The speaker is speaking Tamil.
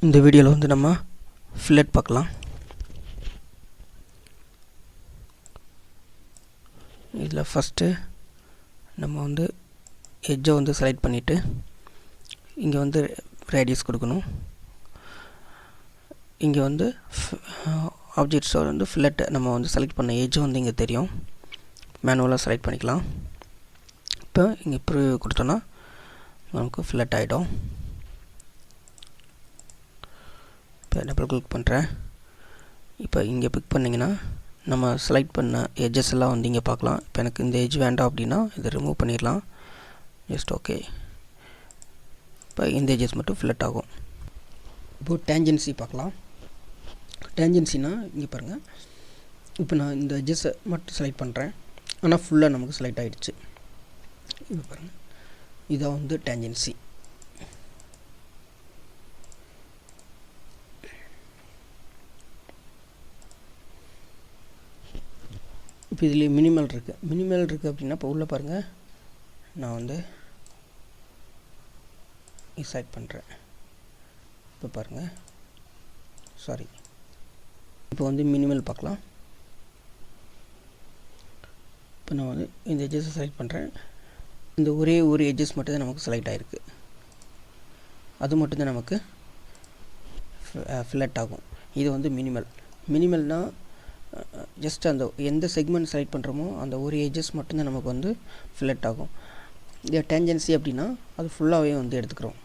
இந்த வீடியோவில் வந்து நம்ம ஃபில்லட் பார்க்கலாம். இதில் ஃபஸ்ட்டு நம்ம வந்து எட்ஜை வந்து செலக்ட் பண்ணிவிட்டு இங்கே வந்து ரேடியஸ் கொடுக்கணும். இங்கே வந்து ஆப்ஜெக்ட்ஸோட வந்து ஃபில்லட் நம்ம வந்து செலக்ட் பண்ண எட்ஜ் வந்து இங்கே தெரியும். மேனுவலாக செலக்ட் பண்ணிக்கலாம். இப்போ இங்கே ப்ரிவ்யூ கொடுத்தோன்னா நமக்கு ஃபில்லட் ஆகிடும். இப்போ டபுள் கிளிக் பண்ணுறேன். இப்போ இங்கே பிக் பண்ணிங்கன்னா நம்ம செலக்ட் பண்ண எட்ஜஸ் எல்லாம் வந்து இங்கே பார்க்கலாம். இப்போ எனக்கு இந்த எட்ஜ் வேண்டாம் அப்படின்னா இதை ரிமூவ் பண்ணிடலாம். Just okay. இப்போ இந்த எட்ஜஸ் மட்டும் ஃபில்லட் ஆகும். இப்போது டேஞ்சன்சி பார்க்கலாம். டேஞ்சன்சினா இங்கே பாருங்கள். இப்போ நான் இந்த எட்ஜஸை மட்டும் செலக்ட் பண்ணுறேன், ஆனால் ஃபுல்லாக நமக்கு செலக்ட் ஆகிடுச்சு. இப்போ பாருங்கள், இதான் வந்து டேஞ்சன்சி. இப்போ இதில் மினிமல் இருக்குது அப்படின்னா இப்போ உள்ளே பாருங்கள், நான் வந்து செலக்ட் பண்ணுறேன். இப்போ பாருங்கள், சாரி, இப்போ வந்து மினிமல் பார்க்கலாம். இப்போ நான் வந்து இந்த எட்ஜஸை செலக்ட் பண்ணுறேன். இந்த ஒரே ஒரு எட்ஜஸ் மட்டும் தான் நமக்கு செலக்ட் ஆகிருக்கு. அது மட்டும்தான் நமக்கு ஃபில்லட் ஆகும். இது வந்து மினிமல்னால் ஜஸ்ட் அந்த எந்த செக்மெண்ட் செலக்ட் பண்ணுறோமோ அந்த ஒரு எட்ஜஸ் மட்டும்தான் நமக்கு வந்து ஃபில்லட் ஆகும். இது டேஞ்சன்சி அப்படின்னா அது ஃபுல்லாகவே வந்து எடுத்துக்கிறோம்.